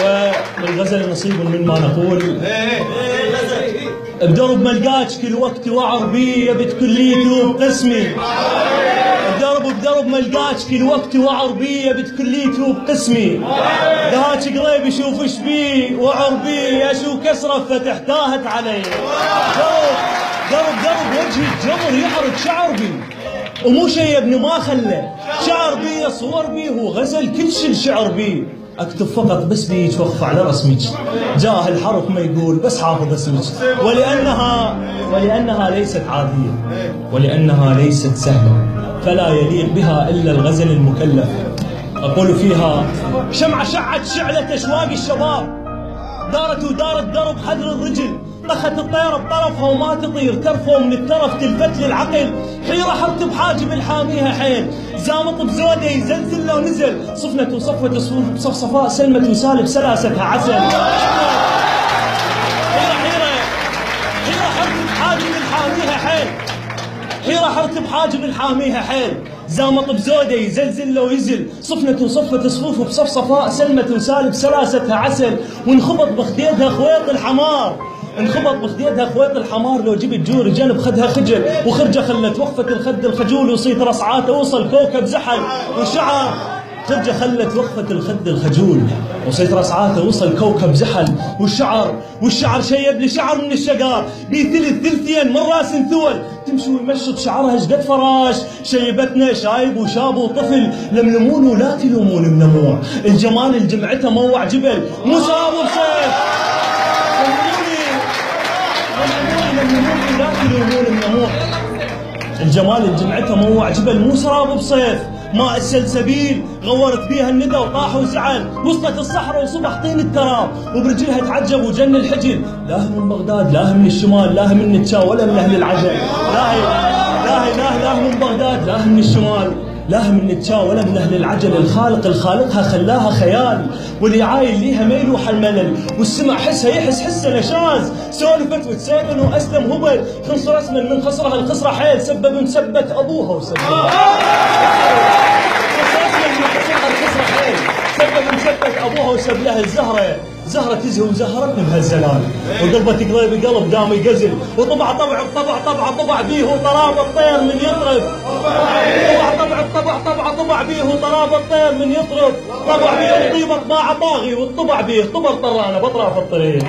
والغزل نصيب مما نقول. بدرب ما لقاش كل وقت وعر بيه بكليته وبقسمي. بدرب ما لقاش كل وقت وعر بيه بكليته وبقسمي. دهاك قريب يشوف ايش بيه وعر بيه اشو كسره فتحتاهت علي. درب وجه الجمر يعرض شعر بيه ومو شي ابني ما خلى شعر بيه صور بيه وغزل كل شي الشعر بيه. اكتب فقط بس بيك وقف على رسمك جاه الحرف ما يقول بس حافظ اسمك. ولأنها ليست عادية ولأنها ليست سهلة فلا يليق بها إلا الغزل المكلف. أقول فيها شمعة شعت شعلة أشواق الشباب دارت ودارت درب حذر الرجل طخت الطيرة بطرفها وما تطير ترفو من الترف تلفت للعقل. حيرة حرت بحاجب الحاميها حيل زامط بزوده يزلزل لو نزل صفنة وصفوة صفوف بصفصفاء سلمة وسالب سلاستها عسل. حيرة حرت بحاجب الحاميها حيل حيل زامط بزوده يزلزل لو يزل صفنة وصفة صفوف بصفصفاء سلمة وسالب سلاستها عسل. وانخبط بخديدها خويط الحمار لو جبت جور جنب خدها خجل وخرجه خلت وقفة الخد الخجول وصيت رصعاته وصل كوكب زحل وشعر. خرجه خلت وقفة الخد الخجول وصيت رصعاته وصل كوكب زحل والشعر شيب لي شعر من الشقار ثلثين من راس ثول تمشي ويمشط شعرها جدد فراش. شيبتنا شايب وشاب وطفل لملمون ولا تلومون منموع الجمال الجمعته موع جبل مو سراب بصيف. لملموني لا تلومون منموع الجمال الجمعته موع جبل مو سراب بصيف. ماء السلسبيل غورت بيها الندى وطاح وزعل وصلت الصحراء وصبح طين التراب وبرجلها تعجب وجن الحجل. لا من بغداد لا من الشمال لا من التشا ولا من اهل العجل. لا من بغداد لا من الشمال لا من التشا ولا من اهل العجل. الخالقها خلاها خيال واللي عايل ليها ما يلوح الملل والسمع حسها يحس نشاز. سولفت وتسيبن واسلم هبل خنصر اسمن من خسرها الخسره حيل سبب مسبت ابوها وسب لها زهرة تزهو وزهرتني بهالزلال وقلبت قلبي قلب دام يقزل وطبع بيه وطراب الطير من يطرب. طبع بيه وطراب الطير من يطرب طبع بيه وطيب طباع طاغي والطبع بيه طبر طرانه بطرف الطريق.